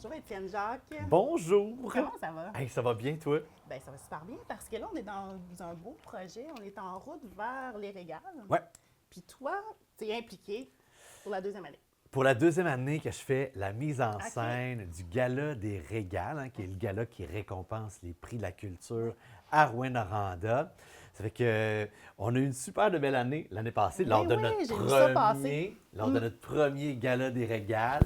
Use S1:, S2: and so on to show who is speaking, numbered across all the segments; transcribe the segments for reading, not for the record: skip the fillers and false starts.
S1: Bonjour Étienne Jacques.
S2: Bonjour!
S1: Comment ça va?
S2: Hey, ça va bien, toi?
S1: Ben, ça va super bien parce que là, on est dans un beau projet. On est en route vers les régales.
S2: Ouais.
S1: Puis toi, tu es impliqué pour la deuxième année.
S2: Pour la deuxième année que je fais la mise en
S1: OK.
S2: scène du Gala des Régales, qui est le gala qui récompense les prix de la culture à Rouyn-Noranda. Ça fait que on a eu une super de belle année l'année passée,
S1: Oui,
S2: lors de
S1: oui,
S2: notre
S1: j'ai vu ça passer.
S2: premier Gala des Régales.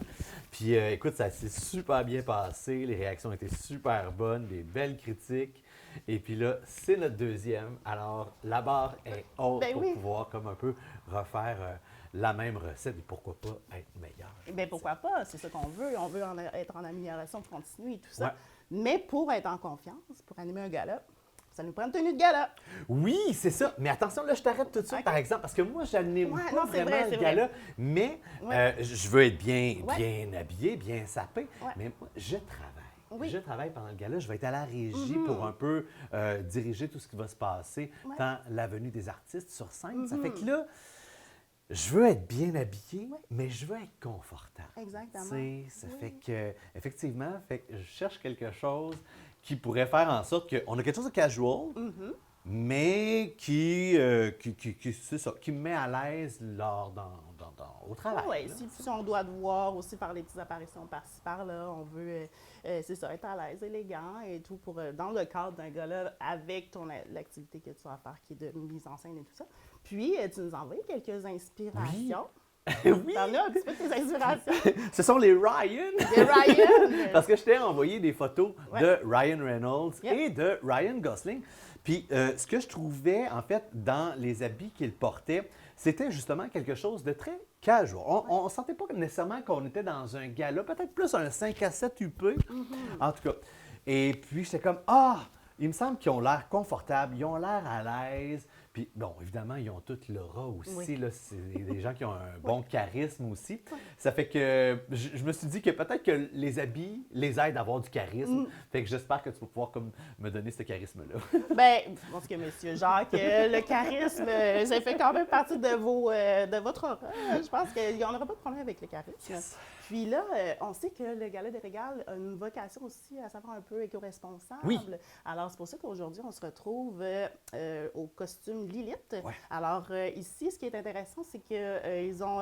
S2: Puis écoute, ça s'est super bien passé, les réactions étaient super bonnes, des belles critiques. Et puis là, c'est notre deuxième. Alors, la barre est haute
S1: Ben
S2: pour
S1: oui.
S2: pouvoir comme un peu refaire la même recette et pourquoi pas être meilleur.
S1: Bien, pourquoi pas? C'est ça qu'on veut. On veut être en amélioration continue et tout ça.
S2: Ouais.
S1: Mais pour être en confiance, pour animer un gala, ça nous prend une tenue de gala.
S2: Oui, c'est ça. Mais attention, là, je t'arrête tout de suite,
S1: OK.
S2: par exemple, parce que moi, j'anime
S1: Ouais,
S2: pas
S1: non, c'est
S2: vraiment
S1: vrai,
S2: le
S1: c'est vrai.
S2: gala, mais
S1: Ouais.
S2: je veux être bien,
S1: Ouais.
S2: bien habillé, bien sapé.
S1: Ouais.
S2: Mais moi, je travaille.
S1: Oui.
S2: Je travaille pendant le gala. Je vais être à la régie pour un peu diriger tout ce qui va se passer,
S1: Ouais.
S2: tant la venue des artistes sur scène. Ça fait que là, je veux être bien habillé, mais je veux être confortable.
S1: Exactement.
S2: Tu sais, ça
S1: Oui.
S2: fait que, effectivement, je cherche quelque chose qui pourrait faire en sorte qu'on a quelque chose de casual, mais c'est ça, qui me met à l'aise au travail.
S1: Oui,
S2: là.
S1: si on doit te voir aussi faire les petites apparitions par-ci par-là, on veut, c'est ça, être à l'aise, élégant et tout, pour, dans le cadre d'un gala avec l'activité que tu vas faire qui est de mise en scène et tout ça. Puis, tu nous envoies quelques inspirations.
S2: Oui,
S1: T'en as un petit peu tes inspirations.
S2: ce sont les Ryan.
S1: De Ryan.
S2: Parce que je t'ai envoyé des photos
S1: Ouais.
S2: de Ryan Reynolds
S1: Yep.
S2: et de Ryan Gosling. Puis ce que je trouvais, en fait, dans les habits qu'il portait, c'était justement quelque chose de très casual. On ne sentait pas nécessairement qu'on était dans un gala, peut-être plus un 5 à 7 UP, en tout cas. Et puis, j'étais comme, il me semble qu'ils ont l'air confortables, ils ont l'air à l'aise. Puis, bon, évidemment, ils ont toute l'aura aussi.
S1: Oui.
S2: Là, c'est des gens qui ont un bon charisme aussi. Ça fait que je me suis dit que peut-être que les habits les aident à avoir du charisme. Fait que j'espère que tu vas pouvoir comme, me donner ce charisme-là.
S1: Ben, je pense que M. Jacques, le charisme, ça fait quand même partie de votre aura. Je pense qu'il n'y en aura pas de problème avec le charisme.
S2: Yes.
S1: Puis là, on sait que le Gala des Régales a une vocation aussi à savoir un peu éco-responsable.
S2: Oui.
S1: Alors, c'est pour ça qu'aujourd'hui, on se retrouve au costume Lilith.
S2: Ouais.
S1: Alors, ici, ce qui est intéressant, c'est que ils ont,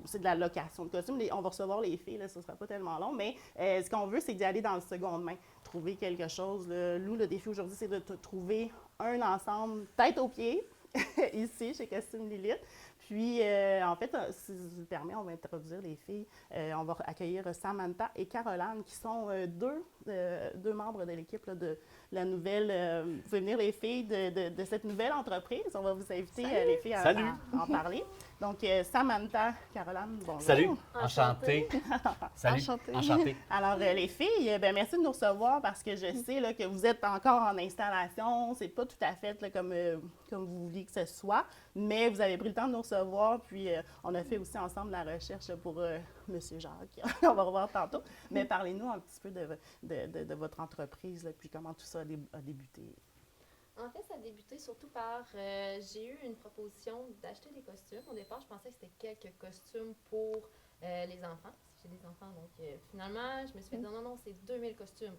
S1: c'est de la location de costumes. On va recevoir les filles, là, ce ne sera pas tellement long, mais ce qu'on veut, c'est d'y aller dans le seconde main, trouver quelque chose. Là. Nous, le défi aujourd'hui, c'est de trouver un ensemble tête aux pieds, ici, chez Costume Lilith. Puis, en fait, si je le permets, on va introduire les filles. On va accueillir Samantha et Caroline, qui sont deux membres de l'équipe là, de la nouvelle. Vous pouvez venir, les filles, de cette nouvelle entreprise. On va vous inviter, les filles, à en parler. Donc, Samantha, Caroline, bonjour.
S2: Salut, enchanté. Salut,
S3: Enchantée.
S2: enchanté.
S1: Alors, les filles, ben, merci de nous recevoir parce que je sais là, que vous êtes encore en installation. C'est pas tout à fait là, comme vous vouliez que ce soit, mais vous avez pris le temps de nous recevoir. Puis, on a fait aussi ensemble la recherche pour M. Jacques. On va revoir tantôt. Mais parlez-nous un petit peu de votre entreprise, là, puis comment tout ça a débuté.
S3: En fait, ça a débuté surtout par... j'ai eu une proposition d'acheter des costumes. Au départ, je pensais que c'était quelques costumes pour les enfants. Parce que j'ai des enfants, donc finalement, je me suis fait dire non, c'est 2000 costumes.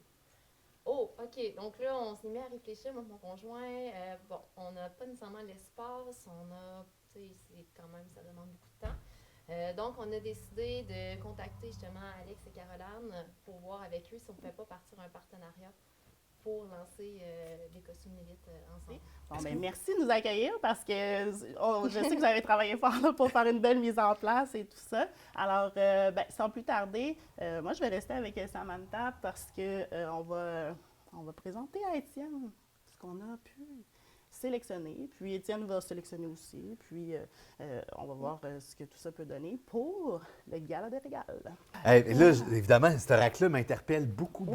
S3: Oh, OK. Donc là, on s'est mis à réfléchir, moi et mon conjoint. Bon, on n'a pas nécessairement l'espace. On a... Tu sais, c'est quand même, ça demande beaucoup de temps. Donc, on a décidé de contacter justement Alex et Caroline pour voir avec eux si on ne pouvait pas partir un partenariat pour lancer les costumes Lilith ensemble.
S1: Bon, ben, merci de nous accueillir parce que je sais que vous avez travaillé fort là, pour faire une belle mise en place et tout ça. Alors, ben, sans plus tarder, moi, je vais rester avec Samantha parce que on va présenter à Étienne ce qu'on a pu sélectionner. Puis Étienne va sélectionner aussi. Puis on va voir ce que tout ça peut donner pour le Gala des Régales.
S2: Et là, évidemment, ce rack-là m'interpelle beaucoup.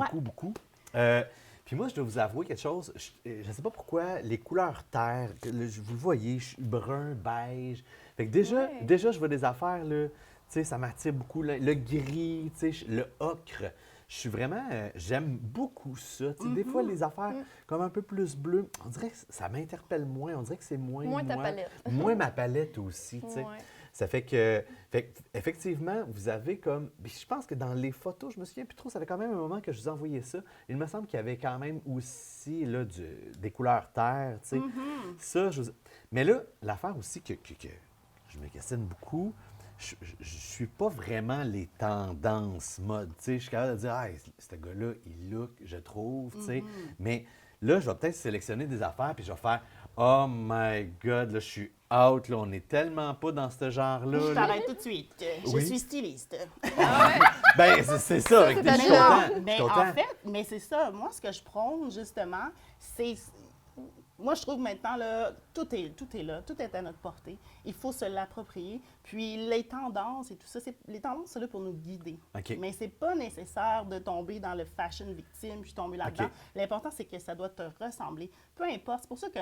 S2: Puis moi, je dois vous avouer quelque chose. Je ne sais pas pourquoi, les couleurs terre, vous le voyez, je suis brun, beige. Fait que déjà je vois des affaires, là, tu sais, ça m'attire beaucoup. Le gris, tu sais, le ocre. Je suis vraiment, j'aime beaucoup ça. Tu sais, des fois, les affaires comme un peu plus bleues, on dirait que ça m'interpelle moins. On dirait que c'est moins
S3: Moins ta
S2: moi.
S3: palette.
S2: Moins ma palette aussi, tu sais.
S3: Ouais.
S2: Ça fait que, effectivement, vous avez comme. Puis je pense que dans les photos, je me souviens plus trop, ça fait quand même un moment que je vous envoyais ça. Il me semble qu'il y avait quand même aussi là, des couleurs terre, tu sais. Ça, mais là, l'affaire aussi que je me questionne beaucoup, je suis pas vraiment les tendances mode. Tu sais, je suis capable de dire, ah, ce gars-là, il look, je trouve, tu sais. Mais là, je vais peut-être sélectionner des affaires, puis je vais faire, oh my God, là, je suis out, là, on est tellement pas dans ce genre-là.
S1: Je
S2: là.
S1: t'arrête tout de suite. Je
S2: Oui.
S1: suis styliste.
S2: Ben, c'est ça, avec
S3: c'est
S2: des
S3: ta
S2: je suis
S3: job.
S2: content. Je suis
S1: Mais
S2: content.
S1: en fait, mais c'est ça. Moi, ce que je prône, justement, c'est. Moi, je trouve maintenant, là, tout est là, tout est à notre portée. Il faut se l'approprier. Puis les tendances et tout ça, les tendances sont là pour nous guider.
S2: OK.
S1: Mais c'est pas nécessaire de tomber dans le fashion victime, puis tomber là-dedans.
S2: OK.
S1: L'important, c'est que ça doit te ressembler. Peu importe. C'est pour ça que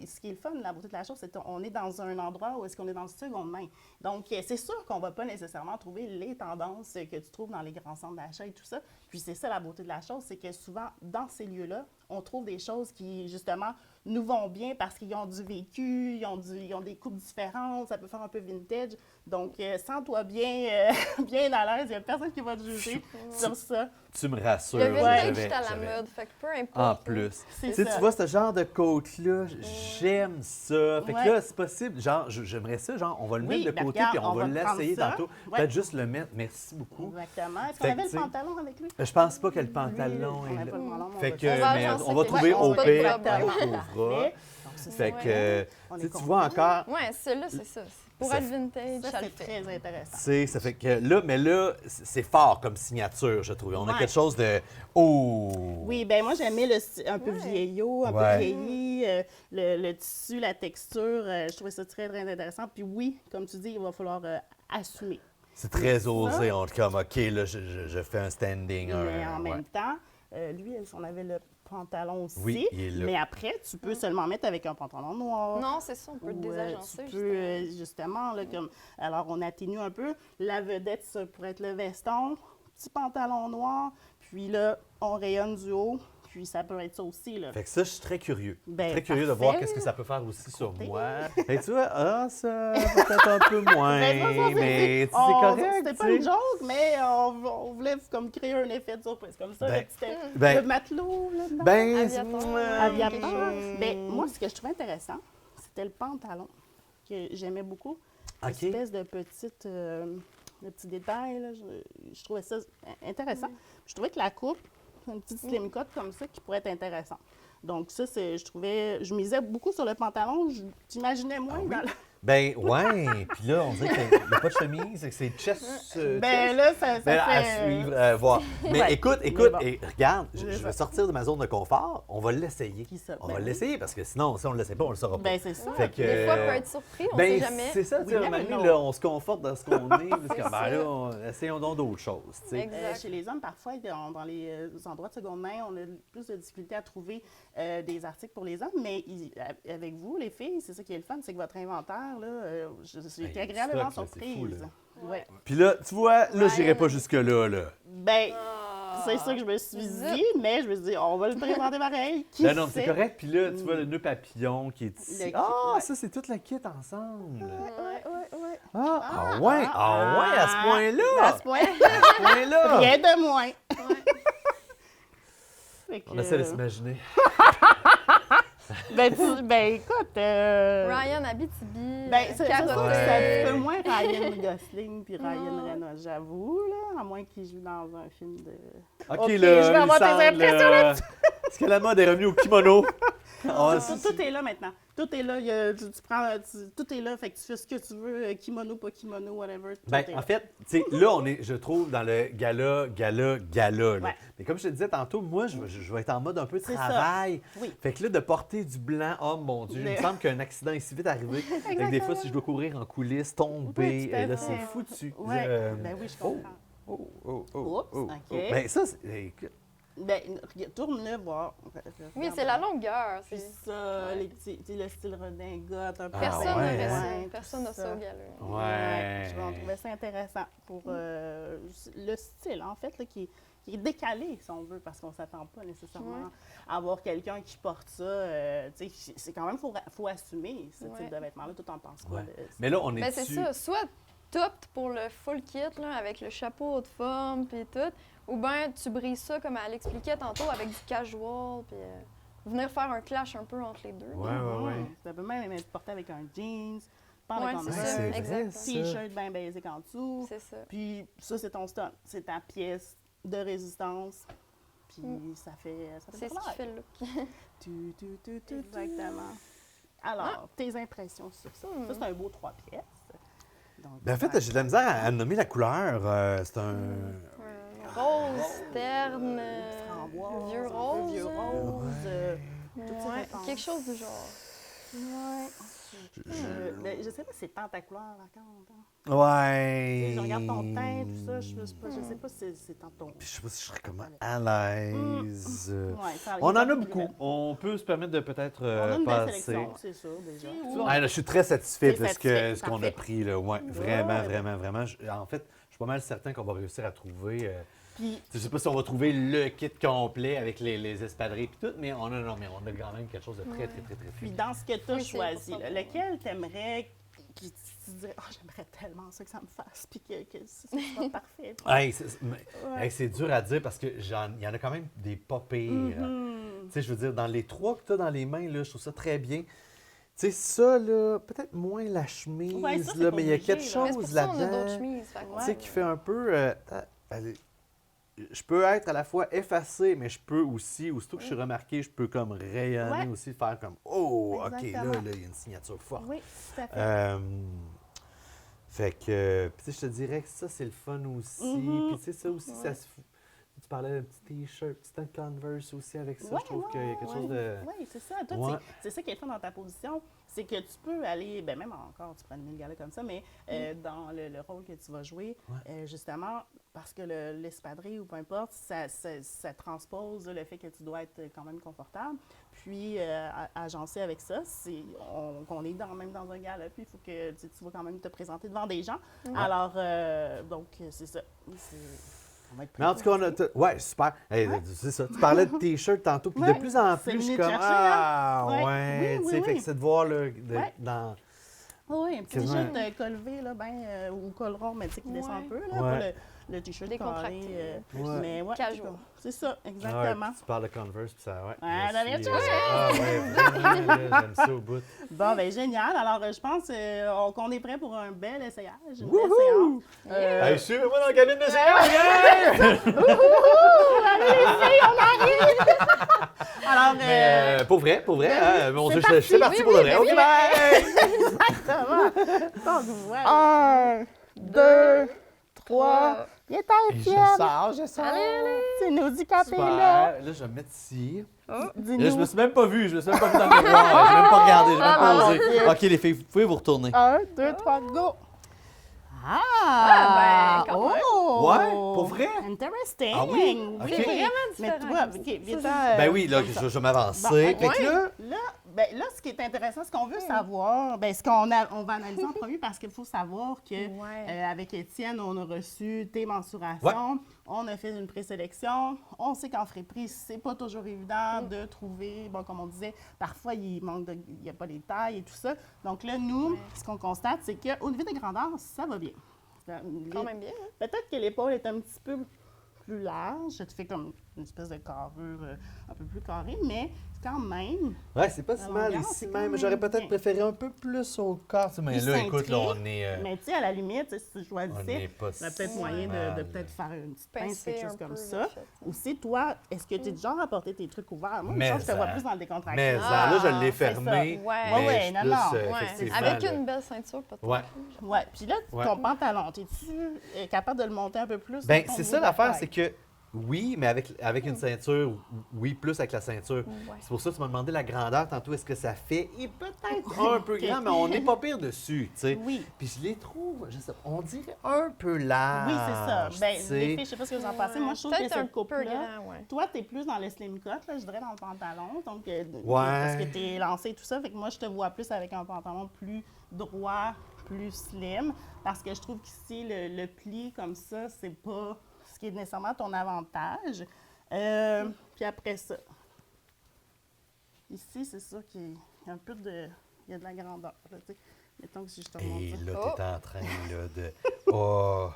S1: ce qui est le fun, la beauté de la chose, c'est qu'on est dans un endroit où est-ce qu'on est dans le seconde main. Donc, c'est sûr qu'on va pas nécessairement trouver les tendances que tu trouves dans les grands centres d'achat et tout ça. Puis c'est ça la beauté de la chose, c'est que souvent, dans ces lieux-là, on trouve des choses qui, justement, nous vont bien parce qu'ils ont du vécu, ils ont des coupes différentes, ça peut faire un peu vintage. Donc, sens-toi bien, bien à l'aise. Il n'y a personne qui va te juger sur ça.
S2: Tu me rassures.
S3: Le
S2: là,
S3: vintage est à la mode, fait que peu importe.
S2: En plus.
S1: C'est
S2: Tu sais,
S1: ça.
S2: tu vois, ce genre de côte-là, j'aime ça. Fait que
S1: Ouais.
S2: là, c'est possible. Genre, j'aimerais ça, genre, on va le
S1: Oui,
S2: mettre de
S1: ben
S2: côté,
S1: regarde,
S2: puis on
S1: on
S2: va
S1: va prendre
S2: l'essayer
S1: ça.
S2: tantôt.
S1: Ouais.
S2: Peut-être juste le mettre. Merci beaucoup.
S1: Exactement. Est-ce
S2: Fait
S1: qu'on
S2: que,
S1: avait
S2: tu
S1: le
S2: sais,
S1: pantalon avec lui?
S2: Je pense pas que le
S1: Lui,
S2: pantalon
S1: on
S2: est
S1: avait
S2: là.
S1: pas le pantalon,
S2: Fait
S1: on
S2: que,
S1: va
S3: On va
S2: mais
S3: agencer
S2: on va
S3: quelque
S2: trouver
S3: chose,
S2: au
S3: pas de
S2: pire,
S3: problème.
S2: on trouvera.
S1: Parfait. Donc, c'est
S2: Fait
S1: ça.
S2: que,
S1: On
S2: tu
S1: est
S2: sais, tu
S1: content.
S2: vois encore,
S3: Ouais, celui-là, c'est ça. Pour
S2: Ça
S3: être vintage,
S1: Ça,
S3: ça le
S1: c'est
S3: fait.
S1: très intéressant.
S2: tu sais, ça fait que là, mais là, c'est fort comme signature, je trouve. On a
S1: Ouais.
S2: quelque chose de. Oh!
S1: Oui, ben moi, j'aimais le style un peu
S3: Ouais.
S1: vieillot, un
S2: Ouais.
S1: peu vieilli, le tissu, la texture. Je trouvais ça très, très intéressant. Puis oui, comme tu dis, il va falloir assumer.
S2: C'est très osé. On est comme, OK, là, je fais un standing.
S1: Mais en
S2: ouais.
S1: même temps, lui, on avait le pantalon aussi.
S2: Oui, il est là.
S1: Mais après, tu peux seulement mettre avec un pantalon noir.
S3: Non, c'est ça, on peut
S1: Ou,
S3: désagencer.
S1: tu peux, justement, là, comme, alors on atténue un peu. La vedette, ça pourrait être le veston, petit pantalon noir, puis là, on rayonne du haut, puis ça peut être ça aussi, là.
S2: Fait que ça, je suis très curieux.
S1: Ben,
S2: Très curieux de
S1: parfait.
S2: voir qu'est-ce que ça peut faire aussi sur
S1: Côté.
S2: moi. Et tu vois, ça, peut-être un peu moins,
S1: Ben, ça,
S2: mais c'est
S1: on-
S2: correct.
S1: C'était pas
S2: tu sais.
S1: une joke, mais on voulait comme créer un effet de surprise. Comme ça,
S2: Ben,
S1: le petit
S2: ben,
S1: le matelot, là, dedans.
S2: Ben,
S3: Aviateur.
S1: Aviateur.
S3: quelque chose.
S1: Ben, moi, ce que je trouvais intéressant, c'était le pantalon, que j'aimais beaucoup.
S2: OK.
S1: Espèce de petite, de petits détails, là, je trouvais ça intéressant. Je trouvais que la coupe, une petite slim cut comme ça, qui pourrait être intéressant. Donc ça, je misais beaucoup sur le pantalon. J'imaginais moins
S2: Ah oui?
S1: dans le...
S2: Ben, ouais. Puis là, on dirait qu'il n'y a pas de chemise, c'est chest.
S1: Ben là, ça
S2: Ben, à
S1: fait...
S2: suivre, voir. Mais
S1: Ouais.
S2: écoute,
S1: Mais bon.
S2: et regarde, je
S1: C'est
S2: vais
S1: ça.
S2: sortir de ma zone de confort. On va l'essayer.
S1: Qui ça?
S2: On
S1: Ben
S2: va
S1: oui.
S2: l'essayer parce que sinon, si on ne le sait pas, on ne le saura pas.
S1: Ben, c'est ça.
S2: Fait que,
S3: Des fois, on peut être surpris, on
S2: ben,
S3: sait jamais.
S2: c'est ça, tu sais,
S1: Oui,
S2: à un moment
S1: mais
S2: donné,
S1: non.
S2: là, on se conforte dans ce qu'on est. Parce que,
S3: C'est
S2: ben,
S3: ça.
S2: là, essayons donc d'autres choses. tu sais.
S3: Exact.
S1: Chez les hommes, parfois, dans les endroits de seconde main, on a plus de difficulté à trouver des articles pour les hommes, mais avec vous, les filles, c'est ça qui est le fun, c'est que votre inventaire, là, j'ai été
S2: Ben,
S1: agréablement
S2: stock, là, c'est fou,
S1: surprise.
S2: là.
S1: Ouais.
S2: Puis là, tu vois, là, j'irai
S3: Ryan.
S2: pas jusque-là. Là.
S1: Ben,
S3: Ah.
S1: c'est ça que je me suis
S3: Zut.
S1: dit, mais je me suis dit, on va le présenter pareil. Qui
S2: Non, non, c'est
S1: sait?
S2: correct. Puis là, tu vois le nœud papillon qui est ici.
S1: Le kit,
S2: Ah,
S1: ouais.
S2: ça, c'est tout le kit ensemble.
S1: Ouais.
S2: Ah ouais, à ce point-là.
S1: À ce point,
S2: À ce point-là.
S1: rien de moins. Fait que,
S2: On essaie de s'imaginer.
S1: ben, écoute,
S3: Ryan Abitibi,
S1: ben, c'est
S3: Caroline.
S1: c'est un
S2: Ouais.
S1: petit peu moins Ryan Gosling puis Ryan Reynolds, j'avoue, là, à moins qu'il joue dans un film de...
S2: OK,
S1: Ok,
S2: là,
S1: je vais avoir tes
S2: Mélissandre,
S1: impressions
S2: là. Est-ce que la mode est revenue au kimono? Ah,
S1: Tout est là maintenant. Tout est là. Tu prends, tout est là. Fait que tu fais ce que tu veux, kimono, pas kimono, whatever. Tout
S2: ben,
S1: est
S2: en
S1: là.
S2: fait, tu sais, là, on est, je trouve, dans le gala. Là.
S1: Ouais.
S2: Mais comme je te disais tantôt, moi, je vais être en mode un peu
S1: C'est ça.
S2: travail.
S1: Oui.
S2: Fait que là, de porter du blanc, oh mon Dieu, il me
S1: Le-
S2: semble qu'un accident est si vite arrivé. Fait que des fois, si je dois courir en coulisses, tomber,
S1: Oui, tout à
S2: là,
S1: fait.
S2: c'est foutu.
S1: Ouais. Ben oui, je comprends.
S2: Oh.
S1: Oups, OK.
S2: Ben ça, écoute,
S1: Ben, tourne-le voir.
S4: Oui, c'est la longueur.
S1: Puis ça,
S4: Ouais.
S1: les petits, tu sais, le style redingote, un peu.
S4: Personne
S2: ouais,
S4: n'aurait
S2: hein?
S4: ça.
S1: Ouais,
S4: Personne n'a
S1: tout
S4: ça au gala.
S2: Ouais.
S1: On trouvait ça intéressant pour le style, en fait, là, qui est décalé, si on veut, parce qu'on ne s'attend pas nécessairement
S4: Ouais.
S1: à avoir quelqu'un qui porte ça. Tu sais, c'est quand même, faut assumer ce
S4: Ouais.
S1: type de vêtements-là, tout en pensant quoi.
S2: Ouais. Mais là, on est
S4: Ben, c'est ça. Soit t'optes pour le full kit, là, avec le chapeau de femme puis tout, ou bien tu brises ça, comme elle expliquait tantôt, avec du casual, puis venir faire un clash un peu entre les deux.
S2: Ouais, ouais, ouais.
S1: Ça peut même être porté avec un jeans, pas
S4: Ouais,
S1: avec un
S4: c'est
S2: Ouais,
S4: ça,
S2: c'est vrai,
S4: exactement.
S2: ça.
S1: t-shirt bien basic en dessous.
S4: C'est ça.
S1: Puis ça, c'est ton stunt. C'est ta pièce de résistance. Puis ça fait
S4: C'est ce
S1: pas
S4: qui
S1: mal.
S4: fait le look.
S1: Exactement. Alors, tes impressions sur ça? Ça, c'est un beau 3 pièces. Donc,
S2: Ben, en fait, j'ai de la misère à nommer la couleur. C'est un...
S4: Un rose, terne,
S1: framboise,
S4: vieux
S1: un peu
S4: rose.
S1: vieux rose. toutes ces
S4: Ouais,
S1: réponses.
S4: quelque chose du genre.
S1: Ouais. Ben, je sais pas si c'est tant ta couleur, par contre. Hein.
S2: Ouais.
S1: Tu sais, je regarde ton teint, tout ça, je sais pas si c'est tant ton...
S2: Puis je sais pas si je serais comment à l'aise.
S1: Ouais, ça, il
S2: On en
S1: est
S2: a
S1: pas
S2: beaucoup.
S1: plus
S2: On peut se permettre de peut-être
S1: On a une belle
S2: passer.
S1: sélection, c'est sûr, déjà.
S2: Ah, là, je suis très satisfait
S1: T'es
S2: de
S1: satisfait,
S2: ce qu'on a
S1: parfait.
S2: pris. Là. Ouais, vraiment,
S1: Ouais.
S2: vraiment, vraiment. En fait, je suis pas mal certain qu'on va réussir à trouver.
S1: Puis,
S2: Je sais pas si on va trouver le kit complet avec les espadrilles et tout, mais on a quand même quelque chose de très, très, très, très
S1: puis
S2: fin.
S1: dans ce que tu as
S4: Oui, c'est
S1: choisi,
S4: pour
S1: là,
S4: ça.
S1: lequel t'aimerais que tu te dirais, oh, j'aimerais tellement ça que ça me fasse, puis que ça soit parfait.
S2: Hey,
S1: Ouais.
S2: c'est dur à dire parce que il y en a quand même des pas pires.
S1: Mhm.
S2: Tu sais, je veux dire, dans les trois que tu as dans les mains, là, je trouve ça très bien. Tu sais, ça, là, peut-être moins la chemise,
S1: Ouais, ça, c'est
S2: là,
S1: pas
S2: mais il y a
S1: obligé,
S2: quelque
S1: là.
S4: Mais c'est pour
S2: chose
S4: ça qu'on a d'autres
S2: là-dedans,
S4: chemises. Fait que
S2: tu
S4: ouais.
S2: sais, qui fait un peu... allez, je peux être à la fois effacé, mais je peux aussi, aussitôt que je suis remarqué, je peux comme rayonner
S1: Ouais.
S2: aussi, faire comme « Oh, OK, là,
S1: Exactement.
S2: il y a une signature forte.
S1: Oui, tout à fait.
S2: Fait que, puis tu sais, je te dirais que ça, c'est le fun aussi.
S1: Mhm.
S2: Puis tu sais, ça aussi, ça se fout. Tu parlais d'un petit T-shirt, petit Converse aussi avec ça.
S1: Ouais,
S2: je trouve qu'il y a quelque chose de...
S1: Oui, c'est ça. Toi,
S2: Ouais.
S1: c'est ça qui est le fun dans ta position, c'est que tu peux aller, ben même encore, tu prends une gala comme ça, mais dans le rôle que tu vas jouer, justement, parce que l'espadrille ou peu importe, ça transpose le fait que tu dois être quand même confortable. Puis, agencé avec ça, qu'on est même dans un gala, puis il faut que tu vas quand même te présenter devant des gens. Alors, donc, c'est ça. On va être
S2: Mais en tout cas, on a... Ouais, super. Hey, c'est ça. Tu parlais de T-shirt tantôt, puis
S1: Ouais,
S2: de plus en
S1: c'est
S2: plus, je suis
S1: venu
S2: comme...
S1: te chercher, hein?
S2: Ah,
S1: Ouais.
S2: ouais,
S1: Oui,
S2: tu sais,
S1: oui,
S2: fait
S1: oui.
S2: que c'est de voir, là,
S1: Ouais.
S2: dans...
S1: Oui, un petit
S2: Quasiment.
S1: t-shirt col V, là, ou col rond, mais tu sais, qui descend un peu, là,
S2: Ouais.
S1: pas le t-shirt
S4: Décontracté,
S1: carré.
S2: Ouais.
S1: Mais ouais,
S4: Casual.
S1: c'est ça,
S2: Ah ouais,
S1: exactement.
S2: puis tu parles de Converse, puis ça... Ouais,
S1: Ah,
S2: je
S1: t'as bien
S2: suis,
S1: touché!
S2: Ah, ouais, vraiment, là, j'aime ça au bout.
S1: Bon, ben génial. Alors, je pense qu'on est prêt pour un bel essayage, une belle
S2: Wouhou!
S1: séance.
S2: Hey, suivez-moi dans la cabine de séance!
S1: Alors,
S2: Mais pour vrai, hein, on
S1: c'est
S2: je suis parti
S4: oui,
S2: pour de
S4: oui,
S2: vrai.
S4: oui,
S2: OK,
S4: oui.
S2: bye!
S1: donc, voilà. 1, 2, 3. Il est temps,
S2: Je sors.
S1: Tu nous dis quand t'es là.
S2: Super. Là, je vais me mettre ici.
S1: Dis-nous.
S2: Là, je me suis même pas vu dans le miroir. Je même pas regardé, j'ai même pas
S1: mon
S2: osé.
S1: Dieu.
S2: OK, les filles, vous pouvez vous retourner.
S1: 1, 2, 3, go!
S4: Ah, ben, quand même.
S1: oh!
S2: Ouais, pour vrai?
S1: Interesting!
S2: Ah oui? Ok.
S4: C'est vraiment
S1: Mais
S4: différent.
S1: toi,
S4: comme
S1: OK,
S4: ça.
S1: viens-t'en,
S2: Ben oui, là,
S1: comme ça.
S2: je vais m'avancer.
S1: Bon,
S2: Fait que
S1: ok.
S2: là,
S1: Là, ce qui est intéressant, ce qu'on veut savoir, ben, on va analyser en premier parce qu'il faut savoir que
S4: Ouais.
S1: avec Étienne, on a reçu tes mensurations, on a fait une présélection, on sait qu'en friperie, c'est pas toujours évident de trouver, bon, comme on disait, parfois il n'y a pas les tailles et tout ça. Donc là, nous, ce qu'on constate, c'est qu'au niveau des grandeurs, ça va bien.
S4: Quand même bien. Hein?
S1: Peut-être que l'épaule est un petit peu plus large, ça te fait comme une espèce de carrure un peu plus carrée, mais quand même,
S2: ouais, c'est pas si
S1: La
S2: mal
S1: longueur,
S2: ici
S1: c'est quand
S2: même.
S1: même
S2: J'aurais peut-être
S1: bien.
S2: préféré un peu plus au corps. Mais
S1: plus
S2: là, écoute, là,
S1: cintré.
S2: on est...
S1: Mais tu sais, à la limite, si tu
S2: on
S1: choisissais,
S2: n'est pas
S1: il y a peut-être
S2: si
S1: moyen de
S2: mal.
S1: peut-être faire une petite pince,
S4: Pincer
S1: quelque
S4: un
S1: chose comme
S4: peu,
S1: ça.
S4: vite fait.
S1: Aussi, toi, est-ce que tu es du genre à porter tes trucs ouverts? Moi,
S2: Mais
S1: je te vois
S2: ça.
S1: plus dans le décontracté.
S2: Mais
S4: Ah,
S2: là, je l'ai
S1: c'est ça.
S2: fermé.
S4: Ouais.
S2: mais
S1: Ouais,
S2: je suis
S1: non,
S2: plus,
S1: non.
S4: Ouais.
S2: effectivement,
S4: Avec
S2: là.
S4: une belle ceinture, peut-être.
S2: Ouais.
S1: Ouais, puis là,
S2: Ouais.
S1: ton pantalon, es-tu capable de le monter un peu plus?
S2: Ben,
S1: dans ton
S2: c'est
S1: niveau
S2: ça
S1: de
S2: l'affaire,
S1: taille?
S2: c'est que Oui, mais avec une ceinture, oui, plus avec la ceinture.
S4: Ouais.
S2: C'est pour ça que tu m'as demandé la grandeur tantôt. Est-ce que ça fait? Et peut-être un peu grand, mais on n'est pas pire dessus, tu sais.
S1: Oui.
S2: Puis je les trouve, je sais pas, on dirait un peu large.
S1: Oui, c'est ça. Ben,
S2: tu sais.
S1: les filles, je sais pas ce que vous en pensez. Moi, je trouve que
S4: Peut-être un
S1: cette
S4: peu
S1: coupe-là,
S4: grand, ouais.
S1: toi, t'es plus dans le slim cut, là, je dirais, dans le pantalon. Donc, parce que t'es lancé et tout ça. Fait que moi, je te vois plus avec un pantalon plus droit, plus slim. Parce que je trouve qu'ici, le pli comme ça, c'est pas ce qui est nécessairement ton avantage. Puis après ça, ici, c'est sûr qu'il y a un peu de... Il y a de la grandeur, là, tu sais. Mettons que si je te montre
S2: Et
S1: ça.
S2: là,
S4: Oh.
S2: t'es en train là, de. Oh!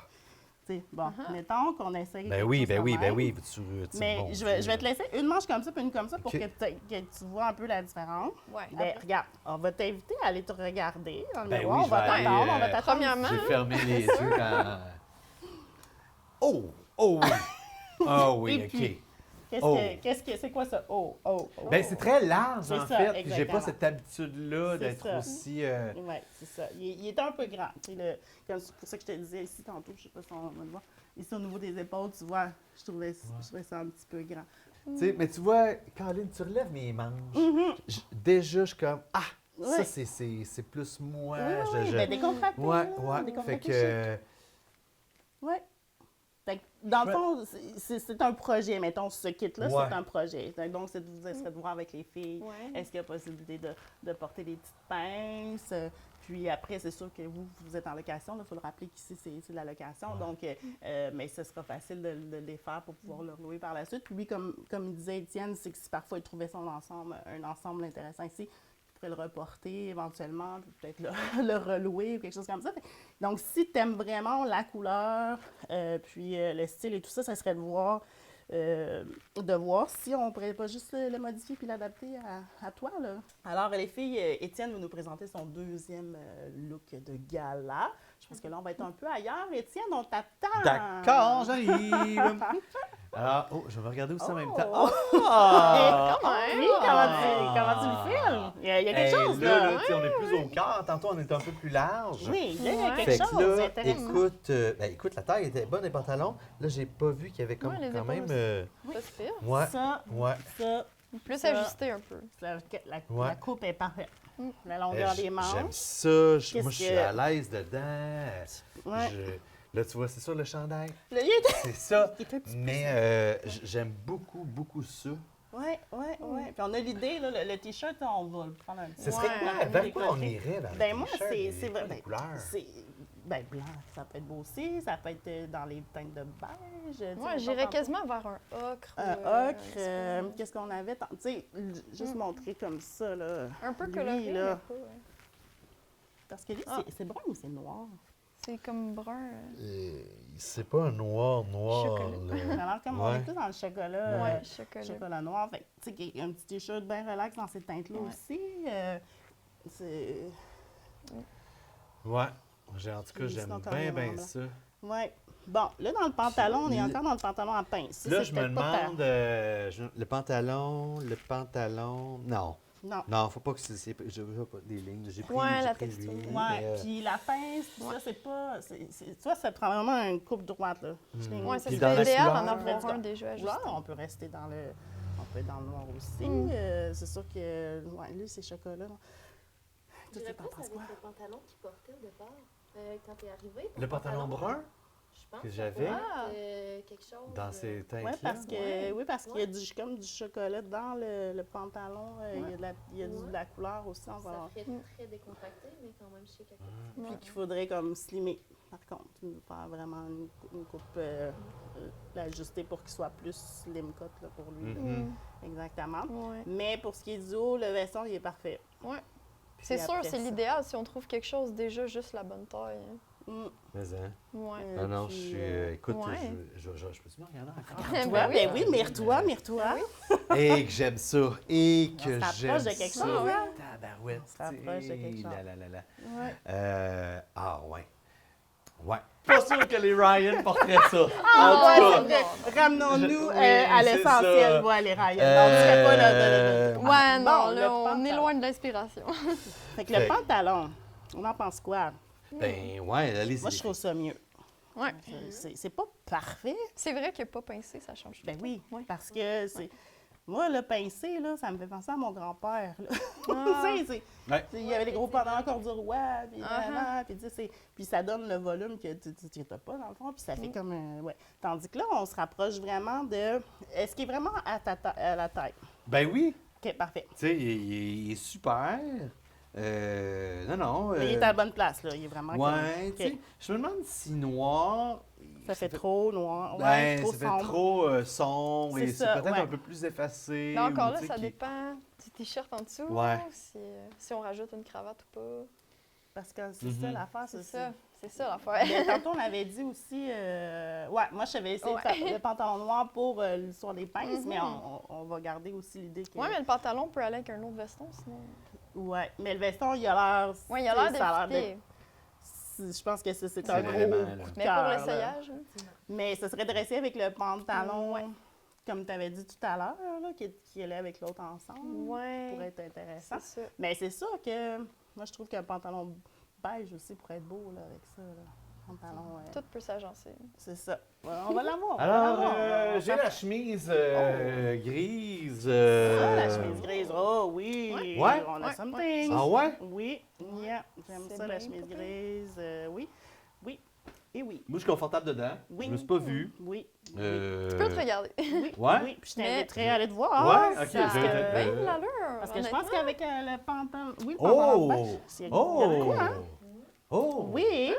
S1: Tu sais, bon, mettons qu'on essaye
S2: Ben
S1: quelque
S2: oui,
S1: chose
S2: ben
S1: de
S2: oui, ben
S1: même.
S2: oui. Tu-
S1: Mais
S2: bon
S1: je vais
S2: Dieu.
S1: te laisser une manche comme ça puis une comme ça pour
S2: OK.
S1: que tu vois un peu la différence.
S4: Ouais.
S1: Ben, regarde, on va t'inviter à aller te regarder dans le
S2: Ben
S1: miroir.
S2: oui,
S1: On va
S2: je vais
S1: t'attendre,
S2: aller,
S1: on va t'attendre.
S4: Premièrement,
S2: J'ai fermé les yeux quand. Oh! Oh oui! Ah oui,
S1: Et
S2: OK.
S1: puis,
S2: Oh.
S1: c'est quoi ça? Oh, oh, oh.
S2: Ben, c'est très large,
S1: C'est
S2: en
S1: ça,
S2: fait. Puis j'ai pas
S1: exactement.
S2: cette habitude-là
S1: C'est
S2: d'être
S1: ça.
S2: aussi.
S1: Oui, c'est ça. Il est un peu grand. Tu sais, c'est pour ça que je te disais ici tantôt, je sais pas si on va le voir. Ici, au niveau des épaules, tu vois, je trouvais ça un petit peu grand.
S2: Tu sais, mais tu vois, Caroline, tu relèves mes manches. Déjà, je suis comme, ah, ça,
S1: Ouais.
S2: c'est plus moi.
S1: Oui, ben décontracté.
S2: Ouais,
S1: là,
S2: ouais. Fait
S1: décontracté
S2: que.
S1: Oui. Dans le
S2: Ouais.
S1: fond, c'est un projet, mettons, ce kit-là,
S2: Ouais.
S1: c'est un projet. Donc, c'est de voir avec les filles,
S4: Ouais.
S1: est-ce qu'il y a possibilité de porter des petites pinces. Puis après, c'est sûr que vous êtes en location, il faut le rappeler qu'ici, c'est de la location. Donc, mais ce sera facile de les faire pour pouvoir le louer par la suite. Puis lui, comme il disait Étienne, c'est que si parfois il trouvait un ensemble intéressant ici, il pourrait le reporter éventuellement, puis peut-être le relouer ou quelque chose comme ça. Donc, si tu aimes vraiment la couleur, puis le style et tout ça, ça serait de voir si on pourrait pas juste le modifier puis l'adapter à toi, là. Alors, les filles, Étienne va nous présenter son deuxième look de gala. Je pense que là, on va être un peu ailleurs. Étienne, on t'attend!
S2: D'accord, j'arrive. Alors, oh, je vais regarder aussi en même temps.
S1: Oh!
S2: Ah!
S1: Oui, comment tu le filmes? Il y a quelque
S2: Hey,
S1: chose,
S2: là,
S1: là.
S2: tu sais, on est plus au quart. Tantôt, on était un peu plus large.
S1: Oui, là, il y a
S4: Ouais.
S1: quelque
S2: Fait
S1: chose
S2: que là,
S1: d'intéressant.
S2: écoute, la taille était bonne des pantalons. Là, j'ai pas vu qu'il y avait comme
S4: Ouais, les
S2: quand
S4: épaules
S2: même.
S4: Pas si pire.
S2: Ouais,
S1: Ça,
S2: ouais.
S1: ça,
S4: Plus
S1: Ça.
S4: ajusté un peu.
S2: Ouais.
S1: la coupe est parfaite.
S4: Mm.
S1: La longueur des
S2: J'aime
S1: manches.
S2: ça.
S1: Qu'est-ce
S2: Moi, je suis
S1: que-
S2: à l'aise dedans.
S1: Ouais.
S2: Là, tu vois, c'est ça le chandail.
S1: Là, il était-
S2: C'est ça.
S1: il était un petit peu
S2: Mais j'aime beaucoup, beaucoup ça.
S1: Oui, oui, oui. Puis on a l'idée, là, le T-shirt, on va le prendre un petit
S2: Ce serait
S4: Ouais.
S2: quoi? Vers quoi on irait dans
S1: Ben
S2: le
S1: moi,
S2: t-shirt,
S1: c'est
S2: les
S1: ben,
S2: couleurs?
S1: Ben, blanc, ça peut être beau aussi. Ça peut être dans les teintes de beige. tu sais,
S4: Moi,
S1: mettons,
S4: j'irais
S1: tantôt.
S4: quasiment vers un ocre.
S1: Un ocre,
S4: petit peu,
S1: qu'est-ce qu'on avait? Tu sais, juste montrer comme ça, là.
S4: un peu
S1: Lui,
S4: coloré,
S1: là.
S4: mais pas, ouais.
S1: Parce que lui,
S4: Ah.
S1: c'est brun ou c'est noir?
S4: C'est comme brun.
S2: C'est pas un noir,
S4: Chocolat.
S2: là.
S1: Alors, comme on
S2: Ouais.
S1: est plus dans le chocolat,
S4: Ouais, chocolat.
S1: chocolat noir, fait que, tu sais, qu'il y a un petit t-shirt bien relax dans ces teintes-là
S4: Ouais.
S1: aussi. C'est...
S2: Ouais. En tout cas,
S1: Puis
S2: j'aime
S1: sinon, t'en
S2: bien,
S1: as
S2: bien
S1: un blanc.
S2: ça.
S1: Ouais. Bon, là, dans le pantalon, on est encore dans le pantalon à pince. Ça,
S2: Là,
S1: c'est
S2: je me
S1: peut-être pas
S2: demande, le pantalon, non.
S1: Non.
S2: Non, faut pas que je veux pas des lignes. J'ai pris,
S4: Ouais,
S2: j'ai
S4: la
S2: pris
S4: texture.
S2: lui,
S1: Ouais,
S2: mais,
S1: puis la pince, puis ça, c'est pas... Tu vois, ça prend vraiment une coupe droite, là.
S4: Ouais, ça
S2: Puis dans
S4: serait
S2: la
S4: idéal
S2: couleur,
S4: d'en avoir
S1: Let's go.
S4: un déjà ajusté.
S1: Ouais, on peut rester dans le... On peut être dans le noir aussi.
S4: Mm.
S1: C'est sûr que... Ouais, lui, c'est chocolat. Toi,
S3: J'irais
S1: tu
S3: plus
S1: t'en penses
S3: avec
S1: quoi?
S3: le pantalon qu'il portait au départ. Quand t'es arrivé.
S2: Le pantalon brun
S3: Je pense
S2: que
S3: ça
S2: j'avais
S3: pourrait
S4: Ah.
S3: être, quelque chose.
S2: dans ces teintes-là.
S1: Ouais, parce que,
S3: Ouais.
S1: oui, parce qu'il y a comme du chocolat dans le pantalon. Il y a,
S3: Ouais.
S1: de la couleur aussi. On va
S3: Ça
S1: avoir-
S3: ferait très décontracté, mais quand même chic à côté.
S1: Puis qu'il faudrait comme slimer, par contre. Faire vraiment une coupe, l'ajuster pour qu'il soit plus slim cut là, pour lui.
S2: Mhm.
S1: Exactement.
S4: Ouais.
S1: Mais pour ce qui est du haut, le veston, il est parfait.
S4: Ouais.
S1: Puis
S4: C'est sûr,
S1: après
S4: c'est
S1: ça-
S4: l'idéal si on trouve quelque chose déjà juste la bonne taille. hein.
S1: Mm.
S2: Mais, hein?
S4: Ouais.
S2: Ah non,
S1: puis,
S2: je suis. Écoute,
S4: ouais.
S2: je peux-tu me regarder encore?
S4: Ben
S1: Toi,
S4: oui.
S1: ben oui, mire-toi, mire-toi.
S2: Et que j'aime ça. Et
S1: On
S2: que
S1: se rapproche
S2: j'aime
S1: de quelque
S2: ça.
S1: chose, hein?
S2: Tabarouette.
S1: On se rapproche de quelque
S2: tu sais,
S1: chose.
S2: là.
S1: Ouais.
S2: Ah, ouais. Ouais. Pas sûr que les Ryan porteraient ça.
S1: Ouais,
S2: en tout cas.
S1: c'est vrai. Ramenons-nous
S2: Oui,
S1: à
S2: c'est
S1: l'essentiel,
S2: ça.
S1: voilà, les Ryan. Donc, tu serais pas là de-
S4: Ouais, non,
S1: Bon,
S4: là,
S1: le
S4: on est
S1: pantalon.
S4: loin de l'inspiration.
S1: Fait que le
S2: Fait-
S1: pantalon, on en pense quoi?
S2: Ben, ouais, allez-y.
S1: Moi, je trouve ça mieux.
S4: Ouais.
S1: C'est pas parfait.
S4: C'est vrai que pas pincé, ça change tout.
S1: Ben oui,
S4: Ouais.
S1: parce que c'est... Moi, le pincé, là, ça me fait penser à mon grand-père. Là.
S4: Ah.
S1: Tu sais,
S2: Ouais.
S1: il y avait des gros pantalons corduroy, puis
S4: Ah.
S1: puis tu sais, puis ça donne le volume que tu n'as pas, dans le fond, puis ça fait comme... ouais. Tandis que là, on se rapproche vraiment de... Est-ce qu'il est vraiment à la taille?
S2: Ben oui.
S1: OK, parfait.
S2: Tu sais, il est super. Non.
S1: Mais il est à la bonne place, là. Il est vraiment
S2: Ouais,
S1: comme...
S2: tu sais,
S1: OK.
S2: je me demande si noir...
S1: Ça fait trop noir.
S2: Ouais,
S1: trop
S2: ça fait
S1: sombre.
S2: trop sombre et
S1: C'est
S2: c'est
S1: ça,
S2: peut-être
S1: ouais.
S2: un peu plus effacé.
S4: Mais encore
S2: ou,
S4: là,
S2: tu sais,
S4: ça
S2: qui-
S4: dépend du t-shirt en dessous,
S2: Ouais.
S4: si on rajoute une cravate ou pas.
S1: Parce que c'est ça l'affaire,
S4: C'est ça l'affaire.
S1: Mais tantôt, on avait dit aussi... ouais, moi, j'avais essayé de faire le pantalon noir pour l'histoire des pinces, mais on va garder aussi l'idée que...
S4: Ouais, mais le pantalon peut aller avec un autre veston, sinon.
S1: Ouais, mais le veston, il a l'air...
S4: Ouais, il a l'air
S1: ça a
S4: de
S1: l'air
S4: fitter.
S1: Je pense que c'est
S2: C'est
S1: un gros
S2: vraiment, là.
S1: coup de
S4: Mais
S1: cœur,
S4: pour
S1: là.
S4: l'essayage, là.
S1: Mais ce serait dressé avec le pantalon,
S4: Ouais.
S1: comme tu avais dit tout à l'heure, là, qui allait avec l'autre ensemble.
S4: Ouais.
S1: Pourrait être intéressant.
S4: C'est ça.
S1: Mais c'est sûr que moi, je trouve qu'un pantalon beige aussi pourrait être beau là, avec ça. Là. Pantalon,
S4: Tout peut s'agencer.
S1: c'est ça. Ouais, on va l'avoir.
S2: Alors, j'ai la chemise grise.
S1: Ah, la chemise grise. Oh oui,
S2: Ouais.
S1: on a
S4: Ouais.
S1: something.
S2: Ah ouais?
S1: Oui, yeah, j'aime
S4: C'est
S1: ça, la
S4: bien
S1: chemise
S4: pour toi.
S1: grise. Oui, oui, et oui.
S2: Moi, je suis confortable dedans.
S1: Oui.
S2: Je me suis pas vu.
S1: Oui,
S4: Tu peux te regarder.
S1: oui,
S2: Ouais?
S1: oui. Puis je
S4: Mais-
S1: t'inviterai à aller te voir.
S2: Ouais, ok,
S1: Parce
S2: je-
S1: que,
S2: je-
S4: Ben, l'allure.
S1: parce que je pense qu'avec le pantalon... Oui, le
S2: Oh!
S1: pantalon beige, il y a de
S2: Oh!
S1: quoi, hein?
S2: Oh!
S1: Oui.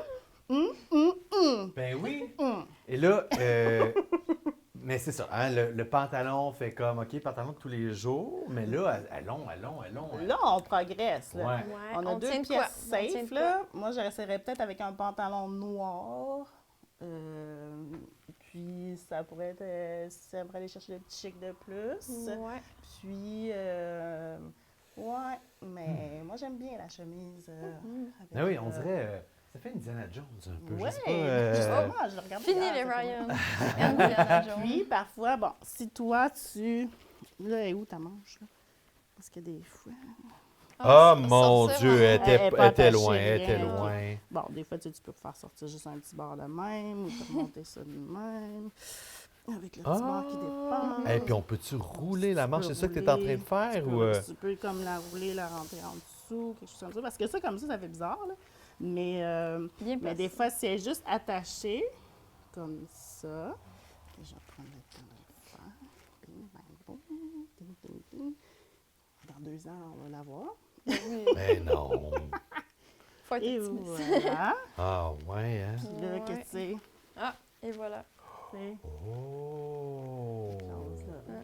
S2: Ben oui. Et là, mais c'est ça, hein, le pantalon fait comme, OK, pantalon de tous les jours, mais là, allons.
S1: Là, on progresse. Là.
S2: Ouais.
S4: Ouais,
S1: On a deux
S4: tient de quoi?
S1: pièces
S4: On tient
S1: safe.
S4: de quoi?
S1: Là. Moi, j'essaierais peut-être avec un pantalon noir. Puis, ça pourrait être... ça pourrait aller chercher le petit chic de plus.
S4: Ouais.
S1: Puis, ouais, mais moi, j'aime bien la chemise. Avec,
S2: Ah oui, on dirait, ça fait Indiana Jones un peu,
S1: Ouais,
S2: je sais pas.
S1: justement, je le regarde.
S4: Fini
S1: hier,
S4: les
S1: ça fait
S4: Ryan. Indiana Jones.
S1: Puis, parfois, bon, si toi, tu... Là, elle est où ta manche, là? Parce que des fois...
S2: Oh
S4: ça-
S2: mon
S4: sortir,
S2: Dieu,
S4: hein.
S2: elle
S1: Elle est pas
S2: était
S1: attachée,
S2: loin, elle
S1: rien,
S2: était
S1: ok.
S2: loin.
S1: Bon, des fois, tu sais, tu peux faire sortir juste un petit bord de même, ou tu peux monter ça de même, avec le petit bord qui dépasse.
S2: Et puis on peut-tu rouler la manche?
S1: Tu peux
S2: C'est ça que tu es en train de
S1: rouler,
S2: faire?
S1: Tu
S2: Ou,
S1: peux, tu peux comme la rouler, la rentrer en dessous, quelque chose comme ça. Parce que ça, comme ça fait bizarre, là. Mais,
S4: Bien
S1: mais
S4: placé.
S1: des fois, si elle est juste attachée, comme ça, que je vais prendre le temps de le faire. Bing, bang, boum, ding, ding, ding. Dans 2 ans, on va l'avoir.
S2: Ben non.
S4: Faut être
S1: Et
S4: optimiste.
S1: voilà.
S2: Ah ouais, hein?
S1: Puis là,
S4: Ouais.
S1: que tu sais,
S4: Ah, et voilà.
S1: tu sais,
S2: Oh!
S1: chose, là.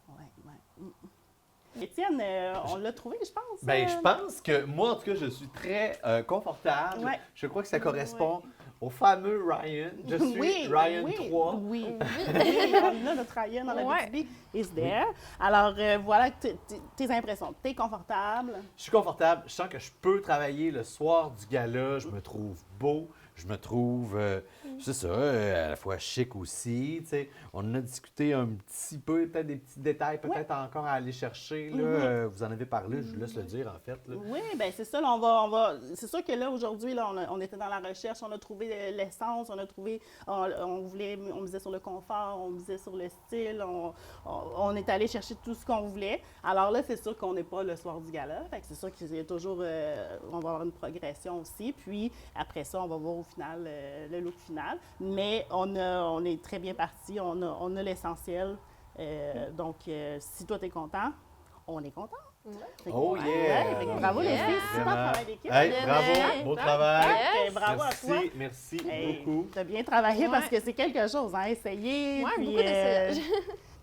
S1: Ouais. Étienne, on l'a trouvé, je pense.
S2: Ben, je pense que moi, en tout cas, je suis très confortable.
S1: Ouais.
S2: Je crois que ça correspond au fameux Ryan. Je suis
S1: Oui,
S2: Ryan
S1: oui,
S2: 3.
S1: Oui. Oui, on a notre Ryan dans la
S4: Ouais.
S1: BTB. Is there. Alors, voilà tes impressions. T'es confortable.
S2: Je suis confortable. Je sens que je peux travailler le soir du gala. Je me trouve beau. Je me trouve, c'est ça, à la fois chic aussi. Tu sais. On en a discuté un petit peu, peut-être des petits détails, peut-être encore à aller chercher. Là. Vous en avez parlé, je vous laisse le dire en fait. Là.
S1: Oui, bien c'est ça. Là, on va. C'est sûr que là, aujourd'hui, là, on était dans la recherche, on a trouvé l'essence, on a trouvé. On misait sur le confort, on misait sur le style, on est allé chercher tout ce qu'on voulait. Alors là, c'est sûr qu'on n'est pas le soir du gala. Fait que c'est sûr qu'il y a toujours. On va avoir une progression aussi. Puis après ça, on va voir au final le look final. Mais on est très bien parti. On a l'essentiel. Donc, si toi, tu es content, on est content. Fait que,
S2: Oh yeah!
S1: fait que bravo les filles, super
S2: Vraiment.
S1: travail d'équipe.
S2: Hey,
S4: Bien,
S2: bravo,
S4: bien.
S2: beau travail.
S1: Fait que bravo à toi.
S2: Merci
S1: Hey,
S2: beaucoup.
S1: t'as bien travaillé
S4: Ouais.
S1: parce que c'est quelque chose, hein, essayer.
S4: Ouais,
S1: puis,
S4: beaucoup d'essayages.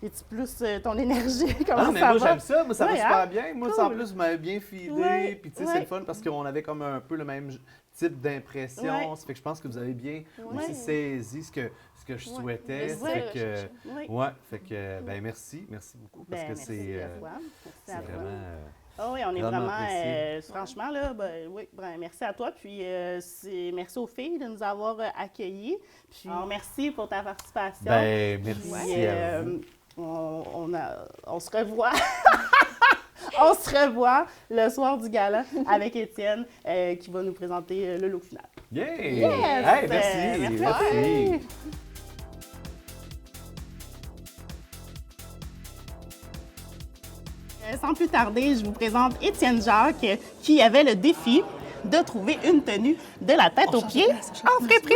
S1: puis tu plus ton énergie, comment
S2: Ah, mais
S1: ça
S2: moi,
S1: va?
S2: j'aime ça. Moi, ça va
S1: Ouais,
S2: super
S1: hein?
S2: bien. Moi,
S1: Cool.
S2: ça, en plus, m'avait bien filé.
S1: Ouais,
S2: Puis, tu sais,
S1: ouais.
S2: c'est le fun parce qu'on avait comme un peu le même type d'impression.
S1: Ouais.
S2: Ça fait que je pense que vous avez bien
S1: Ouais.
S2: aussi saisi ce que je
S4: Ouais.
S2: souhaitais.
S4: Le
S2: Ça
S4: zèle
S2: fait que,
S4: recherché.
S1: Oui.
S2: ouais, fait que, ben, merci beaucoup parce
S1: Ben,
S2: que
S1: merci
S2: c'est
S1: à toi. Merci
S2: c'est
S1: à toi.
S2: vraiment.
S1: Ah oui, on est
S2: Vraiment
S1: vraiment,
S2: apprécié.
S1: franchement, là, oui, merci à toi. Puis, merci aux filles de nous avoir accueillis. Puis, merci pour ta participation.
S2: Ben, merci
S1: Puis,
S2: à vous.
S1: on se revoit. On se revoit le soir du gala avec Étienne qui va nous présenter le look final.
S2: Yeah!
S1: Yes!
S2: Hey, merci!
S1: Merci. Sans plus tarder, je vous présente Étienne Jacques qui avait le défi de trouver une tenue de la tête aux pieds en friperie.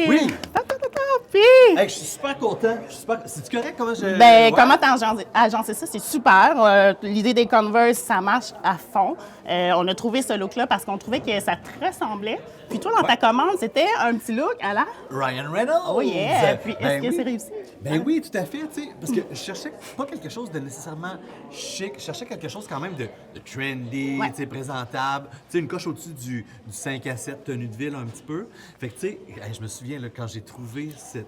S2: Oui.
S1: Puis,
S2: Hey, je suis super content. C'est-tu correct comment je...
S1: ben,
S2: Ouais.
S1: comment t'as agencé ça? C'est super. L'idée des Converse, ça marche à fond. On a trouvé ce look-là parce qu'on trouvait que ça te ressemblait. Puis toi, dans ta commande, c'était un petit look à la...
S2: Ryan Reynolds!
S1: Oh yeah! Puis est-ce
S2: Ben
S1: que
S2: oui.
S1: c'est réussi?
S2: Ben oui, tout à fait, tu sais, parce que je cherchais pas quelque chose de nécessairement chic, je cherchais quelque chose quand même de trendy,
S1: Ouais.
S2: tu sais, présentable, tu sais, une coche au-dessus du 5 à 7 tenue de ville un petit peu. Fait que, tu sais, je me souviens, là, quand j'ai trouvé cette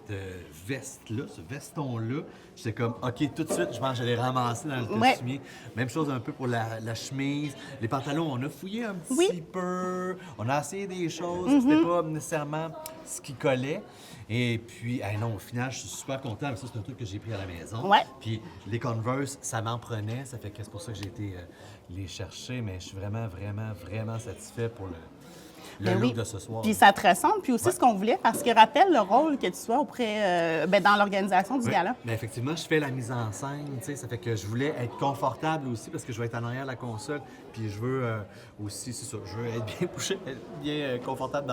S2: veste-là, ce veston-là, j'étais comme, OK, tout de suite, je pense que j'allais ramasser dans le
S1: Ouais.
S2: costumier. Même chose un peu pour la chemise. Les pantalons, on a fouillé un petit
S1: Oui.
S2: peu, on a essayé des choses, c'était pas nécessairement ce qui collait. Et puis, non, au final, je suis super content. Mais ça, c'est un truc que j'ai pris à la maison.
S1: Ouais.
S2: Puis les Converse, ça m'en prenait. Ça fait que c'est pour ça que j'ai été les chercher. Mais je suis vraiment, vraiment, vraiment satisfait pour le
S1: Ben
S2: look
S1: oui.
S2: de ce soir.
S1: Puis ça te ressemble, puis aussi ce qu'on voulait, parce que rappelle le rôle que tu sois auprès, dans l'organisation du
S2: Oui.
S1: gala.
S2: Mais effectivement, je fais la mise en scène, tu sais, ça fait que je voulais être confortable aussi parce que je vais être en arrière de la console, puis je veux aussi, c'est ça, je veux être bien couché, être bien confortable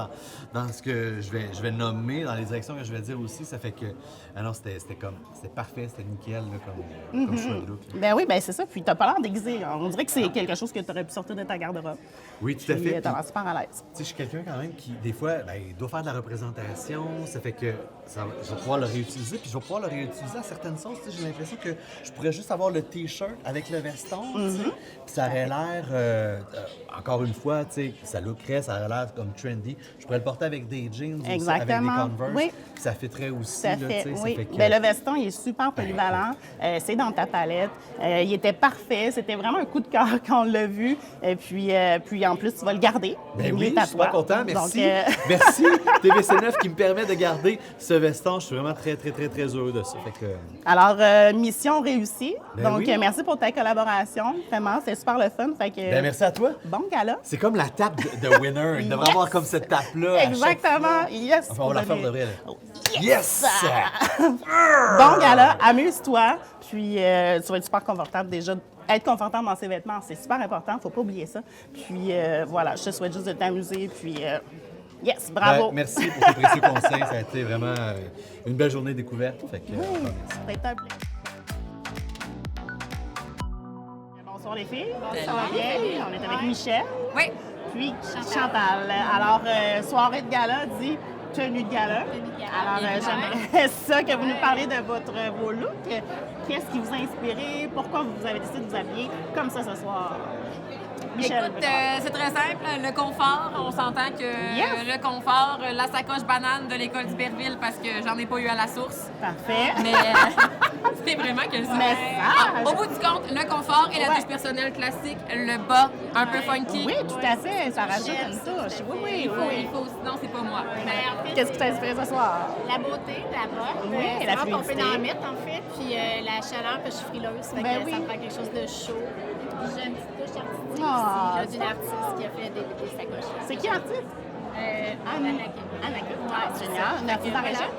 S2: dans ce que je vais nommer, dans les directions que je vais dire aussi, ça fait que, non, c'était parfait, c'était nickel, là, comme choix de look. Là.
S1: Ben oui, ben c'est ça. Puis t'as pas l'air déguisé. On dirait que c'est quelque chose que tu aurais pu sortir de ta garde-robe.
S2: Oui, tout à
S1: Puis
S2: fait.
S1: t'as
S2: Puis,
S1: l'air super à l'aise.
S2: tu sais, je suis quelqu'un quand même qui, des fois, il doit faire de la représentation. Ça fait que je vais pouvoir le réutiliser. Puis je vais pouvoir le réutiliser à certaines sauces. Tu sais, j'ai l'impression que je pourrais juste avoir le T-shirt avec le veston. Tu sais. Puis ça aurait l'air, encore une fois, tu sais, ça lookerait, ça aurait l'air comme trendy. Je pourrais le porter avec des jeans aussi, avec des
S1: Exactement.
S2: Converse.
S1: Oui.
S2: Puis ça fitterait aussi.
S1: Tout à
S2: Là,
S1: fait,
S2: tu sais, ça
S1: oui.
S2: fait que-
S1: Ben, le veston, il est super polyvalent. C'est dans ta palette. Il était parfait. C'était vraiment un coup de cœur quand on l'a vu. Et puis en plus, tu vas le garder.
S2: Ben
S1: Il
S2: oui,
S1: est à
S2: je suis super
S1: toi.
S2: content. Merci.
S1: Donc,
S2: Merci, TVC9 qui me permet de garder ce veston. Je suis vraiment très, très, très, très heureux de ça. Fait que,
S1: alors, mission réussie.
S2: Ben
S1: Donc,
S2: oui.
S1: merci pour ta collaboration. Vraiment, c'est super le fun. Fait que,
S2: ben, merci à toi.
S1: bon gala.
S2: C'est comme la tape de winner. Il devrait
S1: Yes!
S2: avoir comme cette tape-là. à chaque
S1: Exactement.
S2: fois.
S1: Yes.
S2: Enfin, on va la faire de vrai. Là.
S1: Oh,
S2: Yes!
S1: Bon gala, amuse-toi. Puis, tu vas être super confortable déjà. Être confortable dans ses vêtements, c'est super important. Faut pas oublier ça. Puis, voilà, je te souhaite juste de t'amuser. Puis, yes, bravo.
S2: Ben, merci pour tes précieux conseils. Ça a été vraiment une belle journée de découverte. Fait que, merci.
S1: Ça a été un plaisir. Bonsoir les filles. Ça va bien? On est avec Michel.
S5: Oui,
S1: Puis Chantal. Alors, soirée de gala dit tenue de gala. Alors, j'aimerais ça que vous nous parliez de vos looks. Qu'est-ce qui vous a inspiré? Pourquoi vous avez décidé de vous habiller comme ça ce soir? Michel.
S5: écoute, c'est très simple. Le confort, on s'entend que
S1: Yes.
S5: le confort, la sacoche banane de l'école d'Iberville parce que j'en ai pas eu à la source.
S1: Parfait.
S5: Mais c'était vraiment que ça.
S1: Message.
S5: Au bout du compte, le confort et la
S1: Ouais.
S5: touche personnelle classique, le bas un peu funky.
S1: Oui, tout à fait. Ça rajoute une touche. Oui, oui,
S5: Il faut,
S1: oui.
S5: sinon c'est pas moi.
S1: Qu'est-ce qui t'a inspiré ce soir?
S6: La beauté, la robe,
S1: Oui,
S6: c'est
S1: la
S6: rare qu'on peut
S1: fluidité.
S6: en mettre en fait, puis la chaleur, parce que je suis frileuse, fait
S1: Ben
S6: que
S1: oui.
S6: ça me prend quelque chose de chaud. Puis j'ai une petite touche artistique
S1: Ah,
S6: ici, là, d'une artiste qui a fait des sacoches.
S1: C'est qui l'artiste?
S6: Anna Laquet.
S1: Anaka.
S6: Ouais,
S1: Ah, génial. Une artiste dans la région?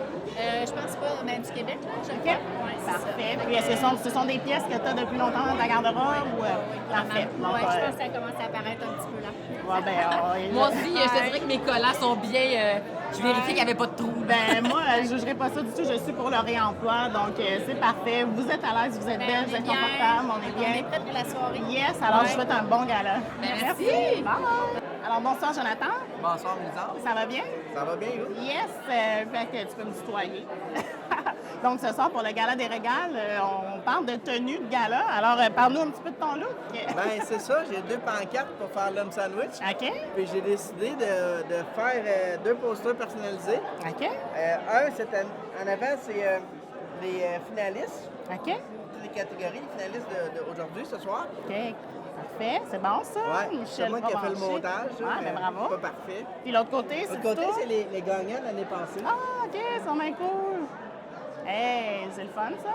S6: Je pense pas, mais du Québec, là, je
S1: OK.
S6: crois. Ouais, c'est ça.
S1: Parfait. Puis est-ce que ce sont des pièces que tu as depuis longtemps dans ta garde-robe? Ou, parfait.
S6: Ouais,
S1: Donc,
S6: je pense que ça commence à apparaître un petit peu là.
S1: ouais, ben,
S5: Moi aussi, je te dirais que mes collants sont bien. Je vérifie qu'il n'y avait pas de trous.
S1: ben, moi, je ne jugerai pas ça du tout. Je suis pour le réemploi. Donc, c'est parfait. Vous êtes à l'aise, vous êtes belle, vous êtes confortable, on est
S6: On est
S1: bien.
S6: prêts pour la soirée.
S1: Yes, alors je
S6: Ouais.
S1: souhaite un bon gala.
S5: Merci.
S1: Bye. Alors, bonsoir, Jonathan.
S7: Bonsoir, Lisande.
S1: Ça va bien?
S7: Ça va bien, vous?
S1: Yes, fait que tu peux me tutoyer. Donc, ce soir, pour le Gala des Régales, on parle de tenue de gala. Alors, parle-nous un petit peu de ton look.
S7: Ben, c'est ça, j'ai 2 pancartes pour faire l'homme sandwich.
S1: OK?
S7: Puis j'ai décidé de faire 2 posters personnalisés.
S1: OK?
S7: Un, c'est en avant, c'est les finalistes,
S1: OK?
S7: toutes les catégories, les finalistes d'aujourd'hui, ce soir.
S1: OK. Parfait. C'est bon, ça?
S7: Ouais,
S1: Michel
S7: c'est moi qui ai fait le
S1: Provencher.
S7: montage.
S1: Ouais,
S7: là,
S1: mais bravo.
S7: Pas parfait.
S1: Puis l'autre côté,
S7: De
S1: c'est
S7: l'autre côté,
S1: toi?
S7: c'est les gagnants de l'année passée.
S1: Ah, OK. C'est bien cool. Hey, c'est le fun, ça?